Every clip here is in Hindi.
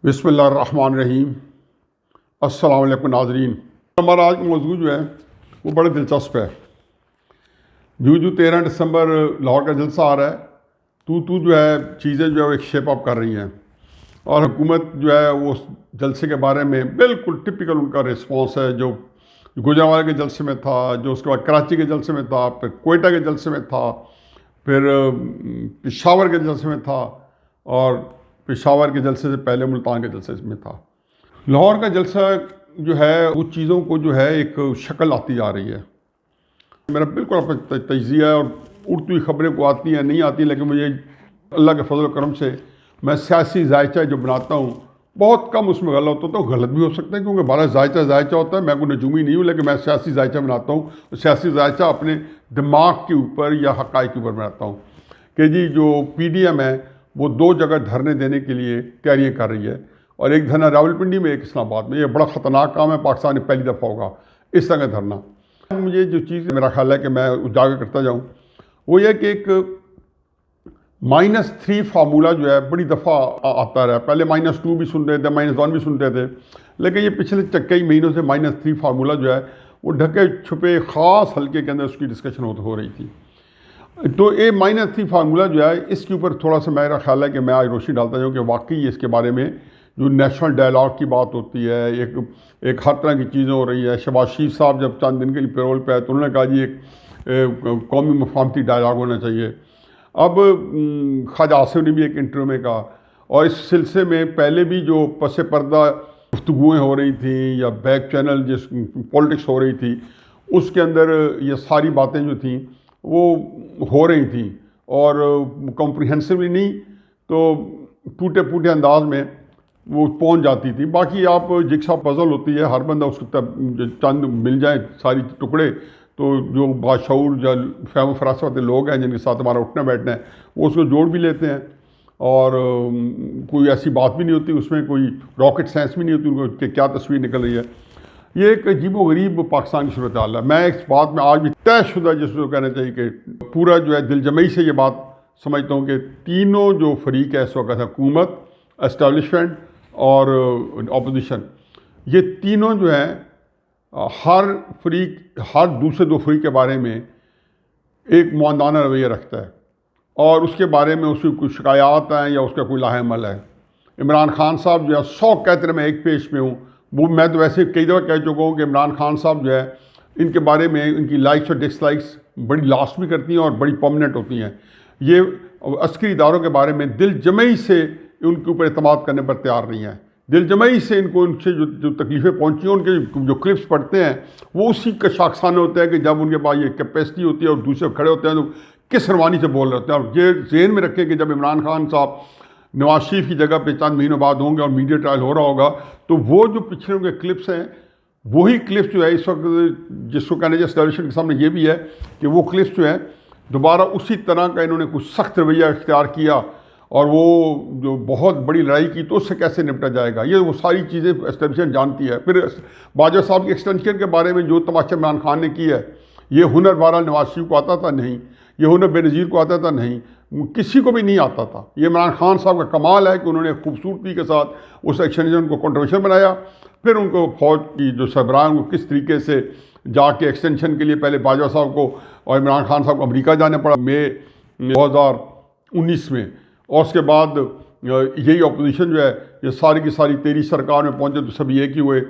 बिस्मिल्लाहिर्रहमानिर्रहीम। अस्सलाम वालेकुम नाज़रीन। हमारा आज का मौजूद जो है वो बड़ा दिलचस्प है। जो 13 दिसंबर लाहौर का जलसा आ रहा है, तू जो है चीज़ें जो है वो एक शेप अप कर रही हैं और हुकूमत जो है वो उस जलसे के बारे में बिल्कुल टिपिकल उनका रिस्पॉन्स है जो गुजरांवाला के जलसे में था, जो उसके बाद कराची के जलसे में था, फिर कोयटा के जलसे में था, फिर पेशावर के जलसे में था और पेशावर के जलसे से पहले मुल्तान के जलसे में था। लाहौर का जलसा जो है वो चीज़ों को जो है एक शक्ल आती जा रही है। मेरा बिल्कुल अपना तजिया है और उड़ती हुई खबरें को आती हैं नहीं आती, लेकिन मुझे अल्लाह के फजल करम से मैं सियासी जायचा जो बनाता हूँ बहुत कम उसमें गलत होता है। गलत भी हो सकता है क्योंकि बारह जायचा होता है। मैं कोई नजूमी नहीं हूँ, लेकिन मैं सियासी जायचा बनाता हूँ। सियासी जायचा अपने दिमाग के ऊपर या हक़ाइक़ के ऊपर बनाता हूँ कि जी जो PDM है वो 2 जगह धरने देने के लिए तैयारियाँ कर रही है और एक धरना रावलपिंडी में, एक इस्लामाबाद में। ये बड़ा ख़तरनाक काम है, पाकिस्तान में पहली दफ़ा होगा इस तरह का धरना। मुझे जो चीज़ मेरा ख्याल है कि मैं उजागर करता जाऊँ वो ये कि एक -3 फार्मूला जो है बड़ी दफ़ा आता रहा। पहले -2 भी सुनते थे, -1 भी सुनते थे, लेकिन ये पिछले कई महीनों से -3 फार्मूला जो है वो ढके छुपे ख़ास हल्के के अंदर उसकी डिस्कशन हो रही थी। तो ये -3 फार्मूला जो है इसके ऊपर थोड़ा सा मेरा ख्याल है कि मैं आज रोशनी डालता जाऊँ कि वाकई इसके बारे में जो नेशनल डायलॉग की बात होती है, एक हर तरह की चीज़ें हो रही है। शहबाज शरीफ साहब जब चंद दिन के लिए पेरोल पे आए तो उन्होंने कहा जी एक कौमी मफाहमती डायलॉग होना चाहिए। अब ख्वाजा आसिफ ने भी एक इंटरव्यू में कहा और इस सिलसिले में पहले भी जो पसे पर्दा गुफ्तगुएँ हो रही थी या बैक चैनल जिस पॉलिटिक्स हो रही थी उसके अंदर ये सारी बातें जो थी वो हो रही थी और कॉम्प्रिहेंसिवली नहीं तो टूटे फूटे अंदाज में वो पहुंच जाती थी। बाकी आप जिक्सा पजल होती है, हर बंदा उसको तब चंद मिल जाए सारी टुकड़े तो जो बाशऊर जो फहम फरासत वाले लोग हैं जिनके साथ हमारा उठना बैठना है वो उसको जोड़ भी लेते हैं और कोई ऐसी बात भी नहीं होती उसमें, कोई रॉकेट साइंस भी नहीं होती उनको कि क्या तस्वीर निकल रही है। ये एक अजीबो गरीब पाकिस्तान की सूरत हाल है। मैं इस बात में आज भी तयशुदा जिसको कहना चाहिए कि पूरा जो है दिलजमई से ये बात समझता हूँ कि तीनों जो फरीक है इस वक्त हुकूमत, एस्टेब्लिशमेंट और अपोजिशन, ये तीनों जो है हर फरीक हर दूसरे 2 फरीक के बारे में एक मुआंदाना रवैया रखता है और उसके बारे में उसकी कुछ शिकायत हैं या उसका कोई लाहेमल है। इमरान खान साहब जो है 100 कहते रहे मैं एक पेश में हूँ, वो मैं तो वैसे कई दफ़ा कह चुका हूँ कि इमरान खान साहब जो है इनके बारे में इनकी लाइक्स और डिसलाइक्स बड़ी लास्ट भी करती हैं और बड़ी परमानेंट होती हैं। ये अस्करी इदारों के बारे में दिल जमई से उनके ऊपर एतमाद करने पर तैयार नहीं है। दिल जमई से इनको उनसे जो तकलीफ़ें पहुँची हैं उनके जो क्लिप्स पढ़ते हैं वो उसी का शाखसाना होता है कि जब उनके पास ये कैपेसिटी होती है और दूसरे खड़े होते हैं तो किस रवानी से बोल रहे होते हैं। और ये ज़हन में रखें कि जब इमरान खान साहब नवाज शरीफ की जगह पे चंद महीनों बाद होंगे और मीडिया ट्रायल हो रहा होगा तो वो जो पिछले के क्लिप्स हैं वही क्लिप्स जो है इस वक्त जिसको कहने चाहिए एस्टेब्लिशमेंट के सामने ये भी है कि वो क्लिप्स जो है दोबारा उसी तरह का इन्होंने कुछ सख्त रवैया इख्तियार किया और वो जो बहुत बड़ी लड़ाई की तो उससे कैसे निपटा जाएगा, ये वो सारी चीज़ें एस्टेब्लिशमेंट जानती है। फिर बाजवा साहब की एक्सटेंशन के बारे में जो तमाशा इमरान खान ने की है, ये हुनर बहरहाल नवाज शरीफ को आता था नहीं, ये हुनर बेनज़ीर को आता था नहीं, किसी को भी नहीं आता था। ये इमरान खान साहब का कमाल है कि उन्होंने खूबसूरती के साथ उस एक्सटेंशन को कंट्रोवर्शियल बनाया। फिर उनको फौज की जो सरबराह उनको किस तरीके से जाके एक्सटेंशन के लिए पहले बाजवा साहब को और इमरान खान साहब को अमेरिका जाना पड़ा मई 2019 में, और उसके बाद यही अपोजिशन जो है ये सारी की सारी तेरी सरकार में पहुँचे तो सभी एक ही हुए।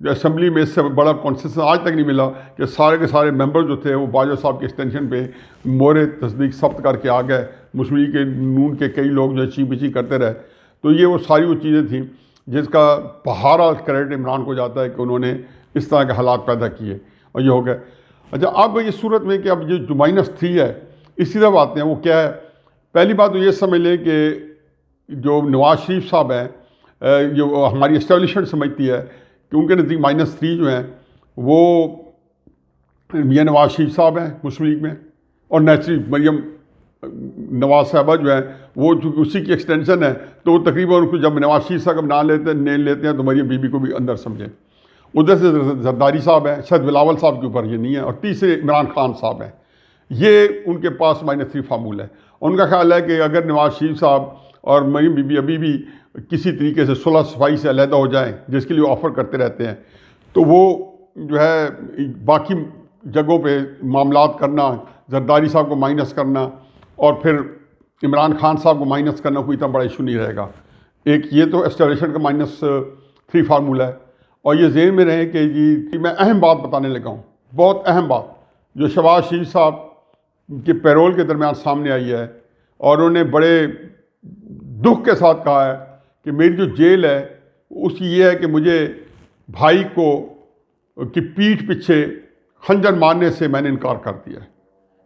असेंबली में इससे बड़ा कॉन्सेंसस आज तक नहीं मिला कि सारे के सारे मेंबर जो थे वो बाजवा साहब के एक्सटेंशन पे मोहरे तस्दीक सख्त करके आ गए। मुस्लिम लीग के नून के कई लोग जो ची बिची करते रहे। तो ये वो सारी वो चीज़ें थी जिसका बहारा क्रेडिट इमरान को जाता है कि उन्होंने इस तरह के हालात पैदा किए और ये हो गए। अच्छा, अब ये सूरत में कि अब जो -3 है इसी तरफ आते हैं, वो क्या है। पहली बात तो ये समझ लें कि जो नवाज शरीफ साहब हैं जो हमारी एस्टेब्लिशमेंट समझती है कि उनके नज़दीक -3 जो हैं वो मियाँ नवाज शरीफ साहब हैं मुस्लिम लीग में और नेचुरली मरियम नवाज साहबा जो है वो चूँकि उसी की एक्सटेंशन है तो वो तकरीबन उनको जब नवाज शरीफ साहब नाम लेते हैं तो मरियम बीबी को भी अंदर समझें। उधर से जरदारी साहब हैं, शायद बिलावल साहब के ऊपर ये नहीं है, और तीसरे इमरान खान साहब हैं। ये उनके पास -3 फार्मूला है। उनका ख्याल है कि अगर नवाज शरीफ साहब और मरियम बीबी अभी भी किसी तरीके से सुलह सफाई से अलहदा हो जाएं, जिसके लिए ऑफ़र करते रहते हैं, तो वो जो है बाकी जगहों पे मामलात करना, जरदारी साहब को माइनस करना और फिर इमरान खान साहब को माइनस करना कोई इतना बड़ा इशू नहीं रहेगा। एक ये तो एस्टेलेशन का -3 फार्मूला है। और ये ज़हन में रहे कि जी मैं अहम बात बताने लगा हूँ, बहुत अहम बात जो शहबाज शरीफ साहब के पैरोल के दरमियान सामने आई है, और उन्होंने बड़े दुख के साथ कहा है कि मेरी जो जेल है उसकी ये है कि मुझे भाई को की पीठ पीछे खंजर मारने से मैंने इनकार कर दिया है।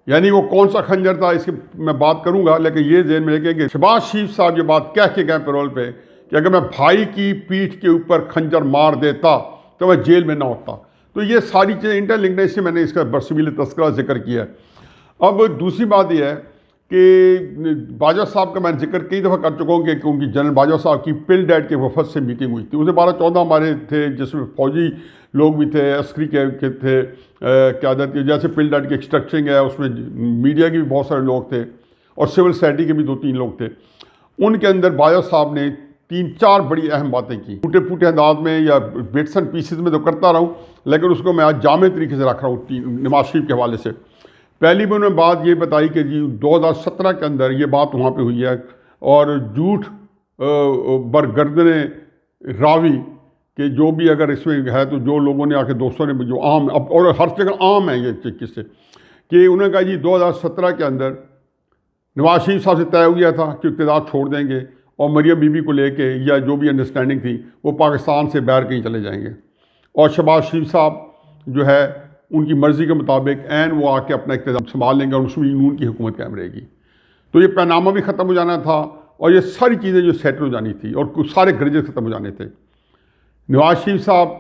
यानी वो कौन सा खंजर था इसकी मैं बात करूंगा, लेकिन ये ज़हन में रखें कि शहबाज शरीफ साहब ये बात कह के गए पैरोल पे कि अगर मैं भाई की पीठ के ऊपर खंजर मार देता तो मैं जेल में ना होता। तो ये सारी चीज़ें इंटरलिंक्ड है, इससे मैंने इसका बरसबील तस्करा जिक्र किया है। अब दूसरी बात यह है कि बाजवा साहब का मैं जिक्र कई दफ़ा कर चुका हूँ कि उनकी जनरल बाजवा साहब की पिल डैड के वफद से मीटिंग हुई थी। उसमें 12-14 हमारे थे, जिसमें फौजी लोग भी थे, अस्करी के थे, क़यादत के, जैसे पिल डैड की स्ट्रक्चरिंग है उसमें मीडिया के भी बहुत सारे लोग थे और सिविल सोसाइटी के भी 2-3 लोग थे। उनके अंदर बाजवा साहब ने 3-4 बड़ी अहम बातें की। टूटे फूटे अंदाज में या बिट्स एंड पीसेस में तो करता रहा हूँ, लेकिन उसको मैं आज जामे तरीके से रख रहा हूँ नवाज शरीफ के हवाले से। पहली भी उन्होंने बात ये बताई कि जी 2017 के अंदर ये बात वहाँ पे हुई है और झूठ बरगर्दने रावी कि जो भी अगर इसमें है तो जो लोगों ने आके दोस्तों ने जो आम अब और हर जगह आम है ये किस्से कि उन्होंने कहा जी 2017 के अंदर नवाज शरीफ साहब से तय हो गया था कि इक़्तिदार छोड़ देंगे और मरियम बीबी को लेके या जो भी अंडरस्टैंडिंग थी वो पाकिस्तान से बाहर कहीं चले जाएंगे और शहबाज शरीफ साहब जो है उनकी मर्ज़ी के मुताबिक ऐन वो आके अपना इक़्तिदार संभाल लेंगे और उसमें नून की हुकूमत कायम रहेगी। तो ये पैनामा भी ख़त्म हो जाना था और ये सारी चीज़ें जो सेटल हो जानी थी और सारे ग्रजेस ख़त्म हो जाने थे। नवाज शरीफ साहब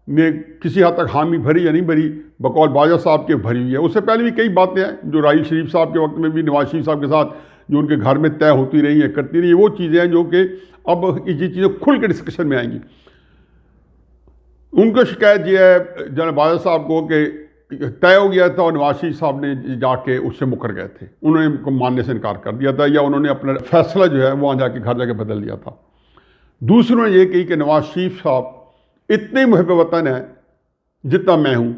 ने किसी हद तक हामी भरी या नहीं भरी, बकौल बाजवा साहब के भरी हुई है। उससे पहले भी कई बातें हैं जो राहील शरीफ साहब के वक्त में भी नवाज शरीफ साहब के साथ जो उनके घर में तय होती रही हैं, करती रही, वो चीज़ें हैं जो कि अब ये चीज़ें खुल के डिस्कशन में आएंगी। उनको शिकायत ये है जनरल बाजवा साहब को कि तय हो गया था और नवाज शरीफ साहब ने जाके उससे मुकर गए थे, उन्होंने उनको मानने से इनकार कर दिया था या उन्होंने अपना फैसला जो है वहाँ जाके घर जाके बदल दिया था। दूसरों ने ये कही कि नवाज शरीफ साहब इतने मुहब्ब वतन है जितना मैं हूँ,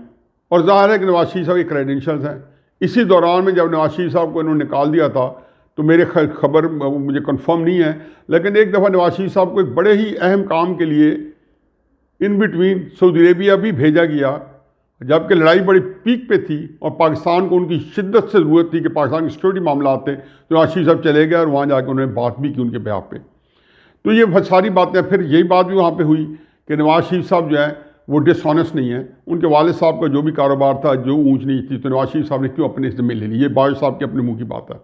और ज़ाहिर है कि नवाज शरीफ साहब के क्रेडेंशियल्स हैं। इसी दौरान में जब नवाज शरीफ साहब को इन्होंने निकाल दिया था तो मेरे खबर मुझे कंफर्म नहीं है, लेकिन एक दफ़ा नवाज शरीफ साहब को एक बड़े ही अहम काम के लिए इन बिटवीन सऊदी अरेबिया भी भेजा गया, जबकि लड़ाई बड़ी पीक पे थी और पाकिस्तान को उनकी शिद्दत से ज़रूरत थी कि पाकिस्तान के सिक्योरिटी मामला थे। तो नवाज शरीफ साहब चले गए और वहाँ जाकर उन्होंने बात भी की उनके बिहाफ पे। तो ये सारी बातें, फिर यही बात भी वहाँ पे हुई कि नवाज शरीफ साहब जो है वो डिसऑनेस्ट नहीं है, उनके वालिद साहब का जो भी कारोबार था, जो ऊँच नीच थी, तो नवाज शरीफ साहब ने क्यों अपने ज़िम्मे ले ली। ये बाजवा साहब के अपने मुँह की बात है।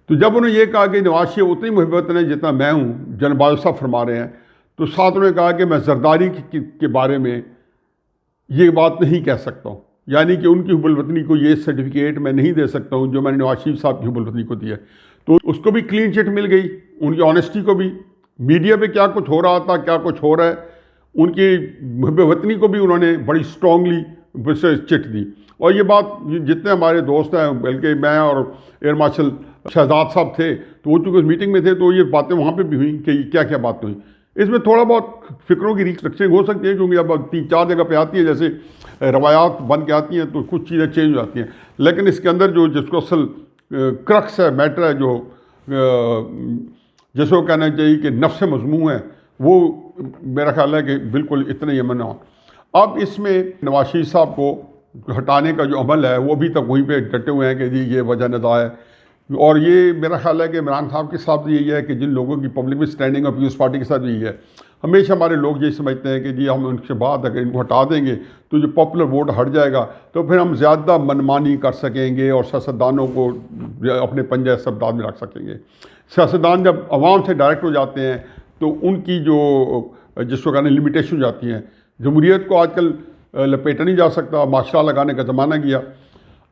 तो जब उन्होंने ये कहा कि नवाज शरीफ उतनी मुहब्बत नहीं जितना मैं हूँ, जनरल बाजवा साहब फरमा रहे हैं, तो साथ उन्होंने कहा कि मैं जरदारी के बारे में ये बात नहीं कह सकता हूँ, यानी कि उनकी हुब्बुल वतनी को ये सर्टिफिकेट मैं नहीं दे सकता हूँ जो मैंने नवाज शरीफ साहब की हुब्बुल वतनी को दिया। तो उसको भी क्लीन चिट मिल गई, उनकी ऑनेस्टी को भी, मीडिया पे क्या कुछ हो रहा था, क्या कुछ हो रहा है, उनकी मुहब्बुल वतनी को भी उन्होंने बड़ी स्ट्रॉन्गली चिट दी। और ये बात जितने हमारे दोस्त हैं, बल्कि मैं और एयर मार्शल शहजाद साहब थे, तो वो चूँकि उस मीटिंग में थे, तो ये बातें वहाँ पर भी हुई कि क्या क्या बात हुई। इसमें थोड़ा बहुत फ़िक्रों की रिस्ट्रक्चरिंग हो सकती है क्योंकि अब 3-4 जगह पे आती है, जैसे रवायात बन के आती हैं तो कुछ चीज़ें चेंज हो जाती हैं, लेकिन इसके अंदर जो जिसको असल क्रक्स है, मैटर है, जो जिसको कहना चाहिए कि नफ्स मज़मूम है, वो मेरा ख्याल है कि बिल्कुल इतना ही अमन हो। अब इसमें नवाज शरीफ साहब को हटाने का जो अमल है वो अभी तक वहीं पर डटे हुए हैं कि जी ये वजह नदा है। और ये मेरा ख्याल है कि इमरान साहब के साथ भी यही है कि जिन लोगों की पब्लिक में स्टैंडिंग और पीपल्स पार्टी के साथ भी यही है। हमेशा हमारे लोग ये समझते हैं कि जी हम उनके बाद अगर इनको हटा देंगे तो जो पॉपुलर वोट हट जाएगा तो फिर हम ज़्यादा मनमानी कर सकेंगे और सियासतदानों को अपने पंजे सब्दाद में रख सकेंगे। सियासतदान जब आवाम से डायरेक्ट हो जाते हैं तो उनकी जो जिसको कहने लिमिटेशन हो जाती हैं। जमहूरियत को आजकल लपेटा नहीं जा सकता, माशरा लगाने का ज़माना गया।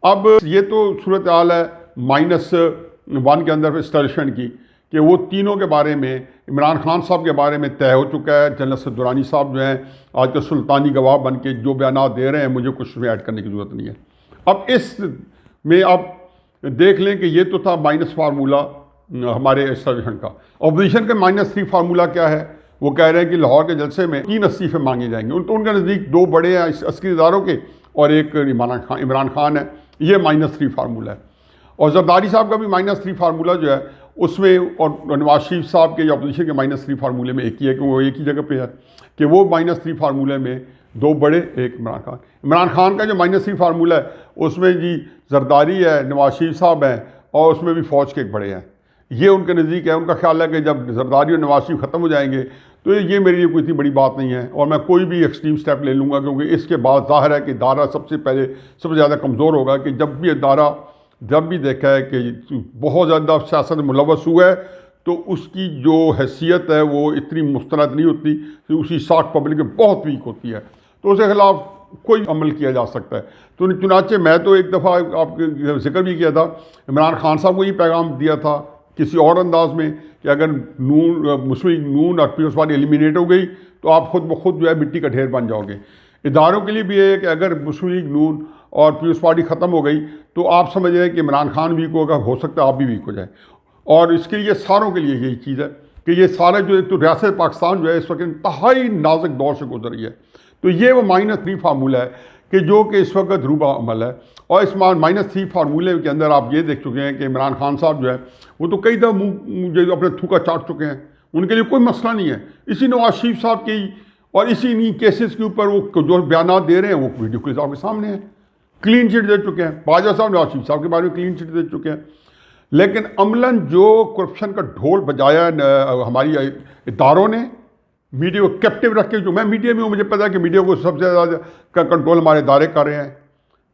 अब ये तो सूरत हाल है -1 के अंदर स्टेशन की कि वो तीनों के बारे में, इमरान खान साहब के बारे में तय हो चुका है। जनरल असद दुरानी साहब जो हैं आज के सुल्तानी गवाह बन के जो बयान दे रहे हैं, मुझे कुछ में ऐड करने की ज़रूरत नहीं है। अब इस में आप देख लें कि ये तो था माइनस फार्मूला हमारे एस्टेब्लिशमेंट का। अपोजिशन का -3 फार्मूला क्या है? वो कह रहे हैं कि लाहौर के जलसे में 3 इस्तीफे मांगे जाएंगे। तो उनके नज़दीक 2 बड़े हैं अस्करी इदारों के और एक इमरान खान है। ये -3 फार्मूला है। और जरदारी साहब का भी -3 फार्मूला जो है उसमें, और नवाज शरीफ साहब के या अपोजिशन के -3 फार्मूले में एक ही है कि वो एक ही जगह पे है कि वो -3 फार्मूले में 2 बड़े, एक इमरान खान का जो -3 फार्मूला है उसमें जी जरदारी है, नवाज शरीफ साहब हैं और उसमें भी फ़ौज के एक बड़े हैं। ये उनके नज़दीक है। उनका ख्याल है कि जब जरदारी और नवाज शरीफ ख़त्म हो जाएंगे तो ये मेरे लिए कोई इतनी बड़ी बात नहीं है और मैं कोई भी एक्सट्रीम स्टेप ले लूँगा, क्योंकि इसके बाद ज़ाहिर है कि इदारा सबसे पहले सबसे ज़्यादा कमज़ोर होगा। कि जब भी इदारा जब भी देखा है कि बहुत ज़्यादा सियासत में मुलव्वस हुआ है तो उसकी जो हैसियत है वो इतनी मुस्तरद नहीं होती, तो उसकी साख पब्लिक में बहुत वीक होती है, तो उसके खिलाफ कोई अमल किया जा सकता है। तो चुनाचे मैं तो एक दफ़ा आपके जिक्र भी किया था, इमरान खान साहब को ये पैगाम दिया था किसी और अंदाज में कि अगर मुस्लिम लीग नून और पीपल्स पार्टी एलिमिनेट हो गई तो आप खुद ब खुद जो है मिट्टी का ढेर बन जाओगे। इदारों के लिए भी है कि अगर मुस्लिम लीग नून और पीपल्स पार्टी ख़त्म हो गई तो आप समझ रहे हैं कि इमरान खान वीक होगा, हो सकता है आप भी वीक हो जाए। और इसके लिए सारों के लिए यही चीज़ है कि ये सारा जो तो रियासत पाकिस्तान जो है इस वक्त इंतहाई नाजुक दौर से गुजर रही है। तो ये वो -3 फार्मूला है कि जो कि इस वक्त रूबा अमल है। और इस -3 फार्मूले के अंदर आप ये देख चुके हैं कि इमरान खान साहब जो है वो तो कई दफ़ा मुझे अपने थूका चाट चुके हैं। उनके लिए कोई मसला नहीं है। इसी नवाज शरीफ साहब के और इसी इन्हीं केसेस के ऊपर वो जो बयान दे रहे हैं वो वीडियो क्लिप आपके सामने है। क्लीन चिट दे चुके हैं बाजा साहब, नवाज शरीफ साहब के बारे में क्लीन चिट दे चुके हैं। लेकिन अमलन जो करप्शन का ढोल बजाया हमारी इदारों ने, मीडिया को कैप्टिव रख के, जो मैं मीडिया में हूँ मुझे पता है कि मीडिया को सबसे ज़्यादा का कंट्रोल हमारे इदारे कर रहे हैं,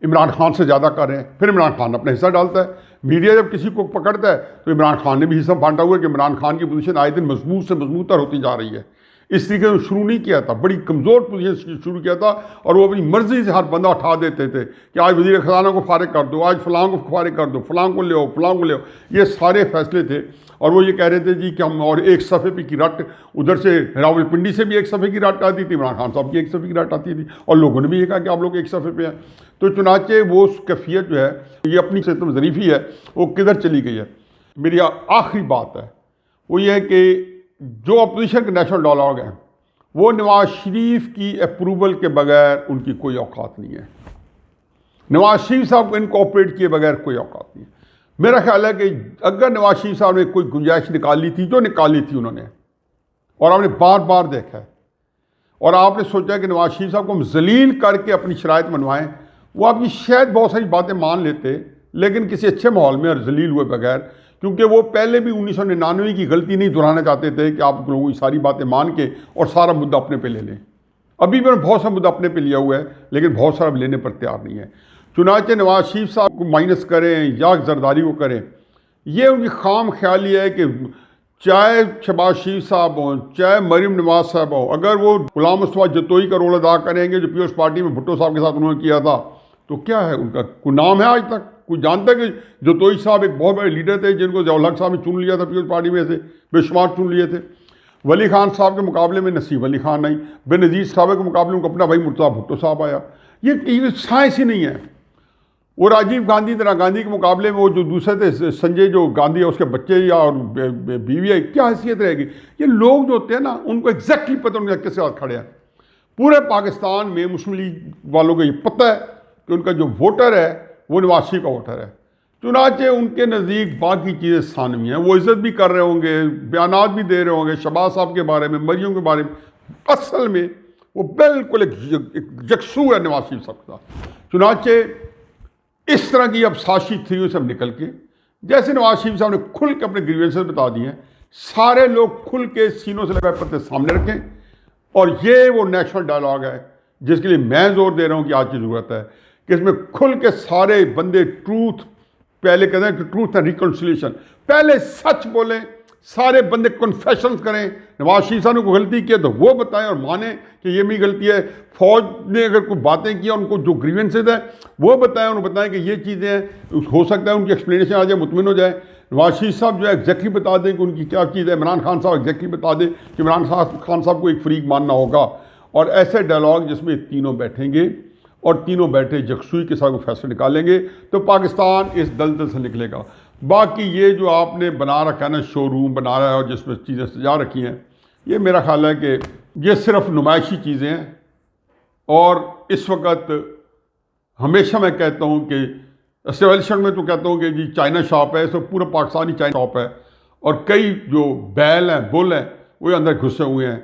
इमरान खान से ज़्यादा कर रहे हैं। फिर इमरान खान अपना हिस्सा डालता है। मीडिया जब किसी को पकड़ता है तो इमरान खान ने भी हिस्सा बांटा हुआ है कि इमरान खान की पोजीशन आए दिन मजबूत से मजबूतर होती जा रही है। इस तरीके से शुरू नहीं किया था, बड़ी कमज़ोर पोजीशन से शुरू किया था और वो अपनी मर्जी से हर बंदा उठा देते थे कि आज वज़ीर ख़जाना को फारिग कर दो, आज फ़लाँ को फारिग कर दो, फ़लाँ को ले आओ, फ़लाँ को ले आओ। ये सारे फैसले थे और वो ये कह रहे थे जी कि हम, और एक सफ़े पे की रट उधर से रावलपिंडी से भी एक सफ़े की रट आती थी, इमरान खान साहब की एक सफ़े की रट आती थी और लोगों ने भी ये कहा कि आप लोग एक सफ़े पे हैं। तो चुनाचे वो कैफियत जो है ये अपनी सिस्टम ज़रीफ़ी है वो किधर चली गई है। मेरी आखिरी बात है वो ये है कि जो अपोजिशन के नेशनल डायलॉग है वो नवाज शरीफ की अप्रूवल के बगैर उनकी कोई औकात नहीं है। नवाज शरीफ साहब को इनकॉपरेट किए बगैर कोई औकात नहीं है। मेरा ख्याल है कि अगर नवाज शरीफ साहब ने कोई गुंजाइश निकाली थी, जो निकाली थी उन्होंने, और आपने बार बार देखा है, और आपने सोचा कि नवाज शरीफ साहब को हम जलील करके अपनी शराइत मनवाएं, वो आपकी शायद बहुत सारी बातें मान लेते, लेकिन किसी अच्छे माहौल में और जलील हुए बगैर, क्योंकि वो पहले भी 1999 की गलती नहीं दोहराना चाहते थे कि आप लोगों की सारी बातें मान के और सारा मुद्दा अपने पे ले लें। अभी भी बहुत सारा मुद्दा अपने पे लिया हुआ है लेकिन बहुत सारा लेने पर तैयार नहीं है। चुनाचे नवाज शरीफ साहब को माइनस करें या जरदारी को करें, ये उनकी खाम ख्याली है कि चाहे शहबाज शरीफ साहब हों, चाहे मरीम नवाज साहब हों, अगर वो गुलाम मुस्तफा जतोई का रोल अदा करेंगे जो पीपल्स पार्टी में भुट्टो साहब के साथ उन्होंने किया था, तो क्या है उनका कोई नाम है आज तक? कोई जानता है कि जतोई साहब एक बहुत बड़े लीडर थे जिनको ज़ियाउल हक साहब ने चुन लिया था पीपल्स पार्टी में से, बेशुमार चुन लिए थे। वली खान साहब के मुकाबले में नसीब अली खान आई, बेनज़ीर साहब के मुकाबले में अपना भाई मुर्तज़ा भुट्टो साहब आया। ये साइंस ही नहीं है। वो राजीव गांधी, इंदिरा गांधी के मुकाबले में वो जो दूसरे थे संजय जो गांधी है उसके बच्चे या और बीवी है, क्या हैसियत रहेगी? ये लोग जो होते हैं ना उनको एग्जैक्टली पता उनके किसके साथ खड़े हैं। पूरे पाकिस्तान में मुस्लिम लीग वालों को ये पता है कि उनका जो वोटर है वो नवाज शरीफ का वोटर है। चुनाचे उनके नज़दीक बाकी चीज़ें सानवी हैं, वो इज़्ज़त भी कर रहे होंगे, बयानात भी दे रहे होंगे शहबाज साहब के बारे में, मरियम के बारे में, असल में वो बिल्कुल एक यकसू है नवाज शरीफ साहब का। चुनाचे इस तरह की अब साजिश थी वो सब निकल के, जैसे नवाज शरीफ साहब ने खुल के अपने ग्रीवेंसेस बता दिए हैं, सारे लोग खुल के सीनों से लगाए पत्ते सामने रखें। और ये वो नेशनल डायलॉग है जिसके लिए मैं जोर दे रहा हूँ कि आज की ज़रूरत है कि इसमें खुल के सारे बंदे ट्रूथ, पहले कहते हैं कि ट्रूथ एंड रिकन्सिलिएशन, पहले सच बोलें, सारे बंदे कन्फेशंस करें। नवाज शरीफ साहब ने कोई गलती की है तो वो बताएं और माने कि ये मेरी गलती है। फौज ने अगर कोई बातें की उनको जो ग्रीवेंसेज है वो बताएं, उन्हें बताएं कि ये चीज़ें हैं, हो सकता है उनकी एक्सप्लेनेशन आ जाए, मुतमिन हो जाए। नवाज शरीफ साहब जो है एग्जैक्टली बता दें कि उनकी क्या चीज़ है। इमरान खान साहब एग्जैक्टली बता दें कि इमरान खान साहब को एक फ्रीक मानना होगा। और ऐसे डायलॉग जिसमें तीनों बैठेंगे और तीनों बैठे यकसुई के साथ फैसले निकालेंगे तो पाकिस्तान इस दलदल से निकलेगा। बाकी ये जो आपने बना रखा है ना, शोरूम बना रहा है और जिसमें चीज़ें सजा रखी हैं, ये मेरा ख्याल है कि ये सिर्फ नुमाइशी चीज़ें हैं। और इस वक्त हमेशा मैं कहता हूँ कि एस्टेब्लिशमेंट में तो कहता हूँ कि जी चाइना शॉप है, सब पूरा पाकिस्तानी चाइना शॉप है, और कई जो बैल हैं, बुल हैं, वो अंदर घुसे हुए हैं।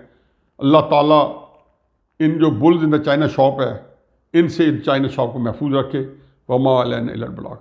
अल्लाह ताला इन जो bulls in the China shop है, इनसे चाइना शॉप को महफूज रखे। वमा अलैना इल्लल बलाग।